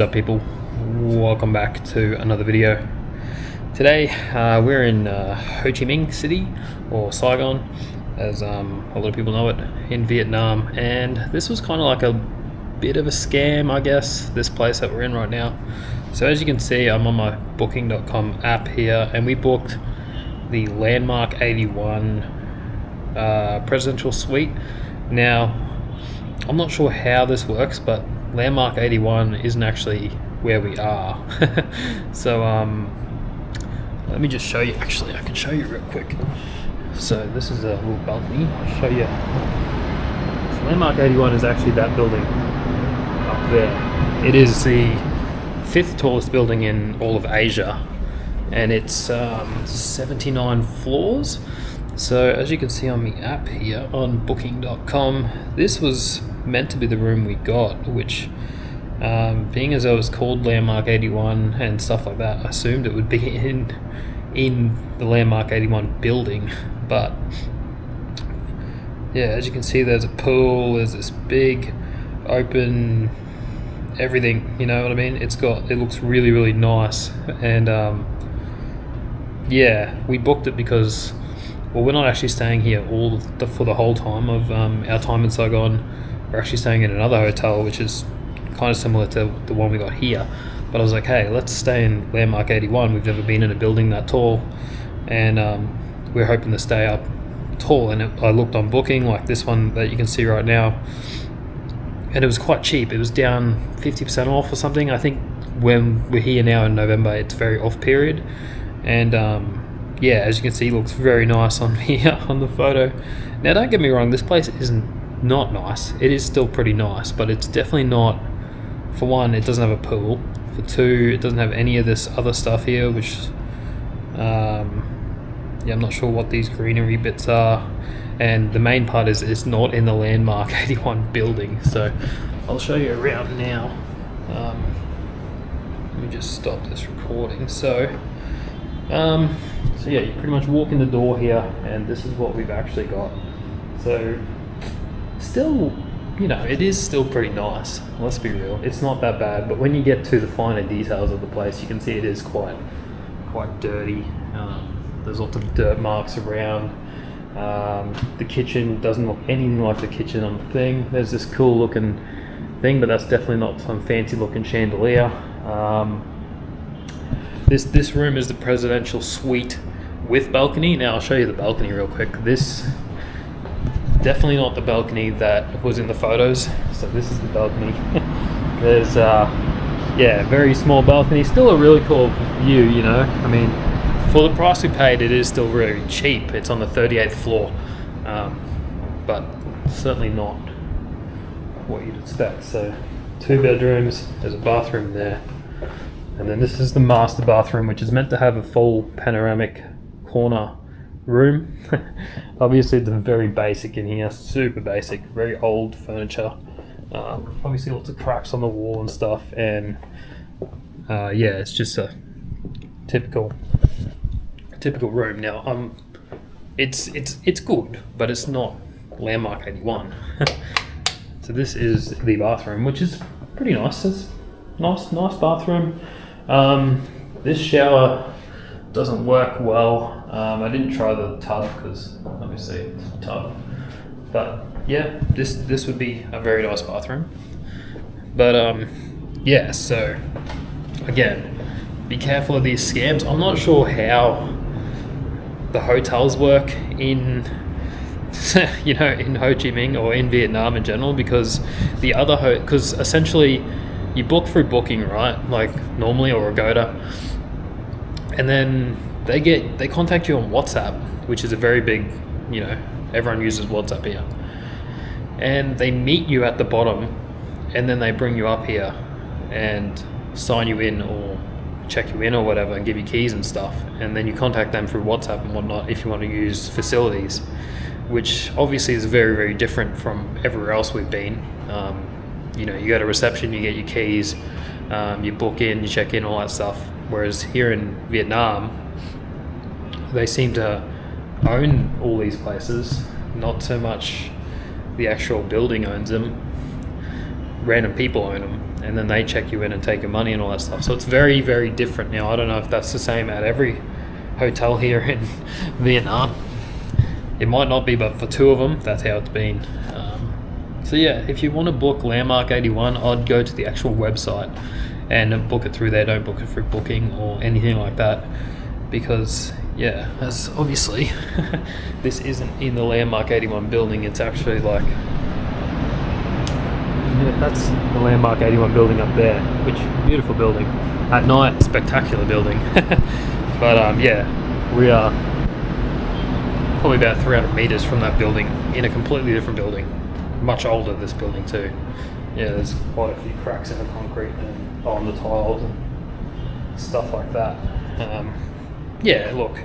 What's up, people? Welcome back to another video. Today we're in Ho Chi Minh City, or Saigon as a lot of people know it, in Vietnam, and this was kind of like a bit of a scam, I guess, this place that we're in right now. So as you can see, I'm on my booking.com app here, and we booked the Landmark 81 presidential suite. Now I'm not sure how this works, but Landmark 81 isn't actually where we are. So let me just show you. Actually, I can show you real quick. So this is a little balcony. I'll show you. So Landmark 81 is actually that building up there. It is the 5th tallest building in all of Asia, and it's 79 floors. So as you can see on the app here on booking.com, this was meant to be the room we got, which being as though it was called Landmark 81 and stuff like that, I assumed it would be in the Landmark 81 building. But yeah, as you can see, there's a pool, there's this big open everything, you know what I mean? It looks really, really nice. And yeah, we booked it because, well, we're not actually staying here for the whole time of our time in Saigon. We're actually staying in another hotel, which is kind of similar to the one we got here. But I was like, hey, let's stay in Landmark 81. We've never been in a building that tall, and we're hoping to stay up tall. And I looked on Booking, like this one that you can see right now, and it was quite cheap. It was down 50% off or something. I think when we're here now in November, it's very off period. And yeah, as you can see, it looks very nice on here on the photo. Now, don't get me wrong, this place isn't not nice. It is still pretty nice, but it's definitely not. For one, it doesn't have a pool. For two, it doesn't have any of this other stuff here, which yeah, I'm not sure what these greenery bits are. And the main part is it's not in the Landmark 81 building. So I'll show you around now. Let me just stop this recording. So yeah, you pretty much walk in the door here, and this is what we've actually got. So still, you know, it is still pretty nice. Let's be real, it's not that bad. But when you get to the finer details of the place, you can see it is quite dirty. There's lots of dirt marks around. The kitchen doesn't look anything like the kitchen on the thing. There's this cool looking thing, but that's definitely not some fancy looking chandelier. This room is the presidential suite with balcony. Now I'll show you the balcony real quick. This definitely not the balcony that was in the photos. So this is the balcony. There's yeah, very small balcony. Still a really cool view, you know. I mean, for the price we paid, it is still very cheap. It's on the 38th floor, but certainly not what you'd expect. So 2 bedrooms. There's a bathroom there. And then this is the master bathroom, which is meant to have a full panoramic corner room. Obviously it's very basic in here, super basic, very old furniture. Obviously lots of cracks on the wall and stuff, and yeah, it's just a typical room. Now it's good, but it's not Landmark 81. So this is the bathroom, which is pretty nice. It's nice bathroom. This shower doesn't work well. I didn't try the tub because obviously it's a tub. But yeah, this would be a very nice bathroom. But yeah, so again, be careful of these scams. I'm not sure how the hotels work in you know, in Ho Chi Minh or in Vietnam in general, because because essentially you book through Booking, right? Like normally, or Agoda, and then they contact you on WhatsApp, which is a very big, you know, everyone uses WhatsApp here, and they meet you at the bottom, and then they bring you up here and sign you in or check you in or whatever, and give you keys and stuff, and then you contact them through WhatsApp and whatnot if you want to use facilities, which obviously is very, very different from everywhere else we've been. You know, you go to reception, you get your keys, you book in, you check in, all that stuff. Whereas here in Vietnam, they seem to own all these places, not so much the actual building owns them. random people own them, and then they check you in and take your money and all that stuff. So it's very, very different. Now I don't know if that's the same at every hotel here in Vietnam. It might not be, but for 2 of them, that's how it's been. So yeah, if you want to book Landmark 81, I'd go to the actual website and book it through there. Don't book it through Booking or anything like that, because yeah, as obviously this isn't in the Landmark 81 building. It's actually like, yeah, that's the Landmark 81 building up there, which beautiful building. At night, spectacular building. But yeah, we are probably about 300 meters from that building in a completely different building. Much older, this building too. Yeah, there's quite a few cracks in the concrete and on the tiles and stuff like that. Yeah, look,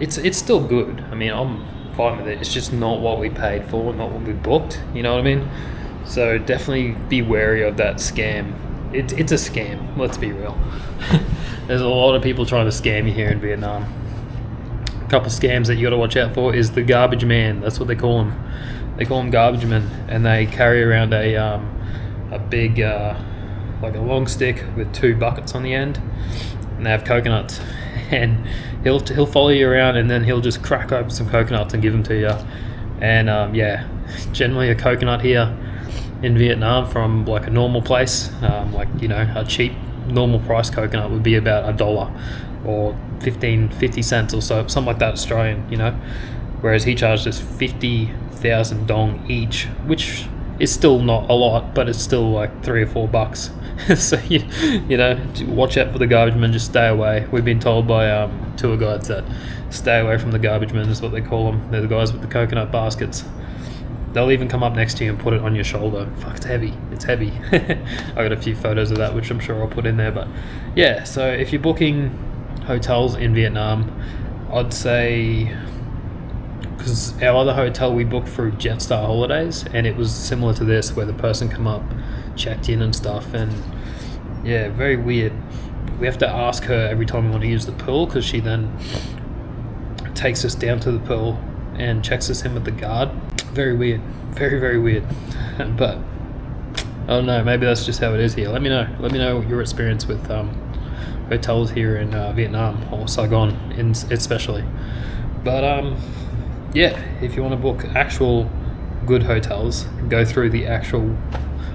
it's still good. I mean, I'm fine with it. It's just not what we paid for, not what we booked. You know what I mean? So definitely be wary of that scam. It's a scam. Let's be real. There's a lot of people trying to scam you here in Vietnam. A couple scams that you got to watch out for is the garbage man. That's what they call him. They call him garbage men, and they carry around a big like a long stick with 2 buckets on the end, and they have coconuts. And he'll follow you around, and then he'll just crack open some coconuts and give them to you. And yeah, generally a coconut here in Vietnam from like a normal place, like, you know, a cheap normal price coconut would be about $1 or 50 cents or so, something like that, Australian, you know. Whereas he charged us 50,000 dong each, which is still not a lot, but it's still like $3 or $4. So you know, watch out for the garbage men. Just stay away. We've been told by tour guides that stay away from the garbage men, is what they call them. They're the guys with the coconut baskets. They'll even come up next to you and put it on your shoulder. Fuck, it's heavy. It's heavy. I got a few photos of that, which I'm sure I'll put in there. But yeah, so if you're booking hotels in Vietnam, I'd say, because our other hotel we booked through Jetstar Holidays, and it was similar to this, where the person come up, checked in and stuff, and yeah, very weird. We have to ask her every time we want to use the pool, because she then takes us down to the pool and checks us in with the guard. Very weird. Very, very weird. But I don't know, maybe that's just how it is here. Let me know your experience with hotels here in Vietnam, or Saigon especially. But yeah, if you want to book actual good hotels, go through the actual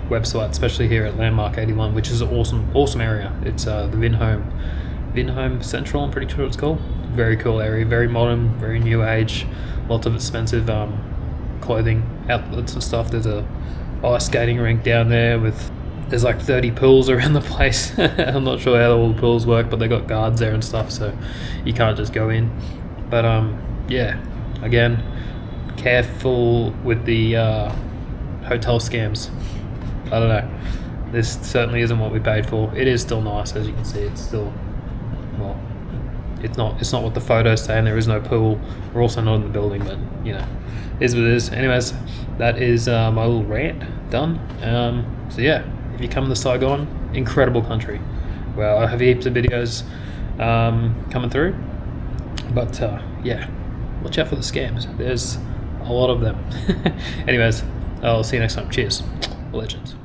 website, especially here at Landmark 81, which is an awesome area. It's the Vinhome Central, I'm pretty sure it's called. Very cool area, very modern, very new age, lots of expensive clothing outlets and stuff. There's a ice skating rink down there there's like 30 pools around the place. I'm not sure how all the pools work, but they got guards there and stuff, so you can't just go in. But yeah, again, careful with the hotel scams. I don't know, this certainly isn't what we paid for. It is still nice, as you can see. It's still, well, it's not what the photos say, and there is no pool. We're also not in the building, but you know, it is what it is. Anyways, that is my little rant done. So yeah, if you come to Saigon, incredible country. Well, I have heaps of videos coming through, but yeah, watch out for the scams. There's a lot of them. Anyways, I'll see you next time. Cheers, legends.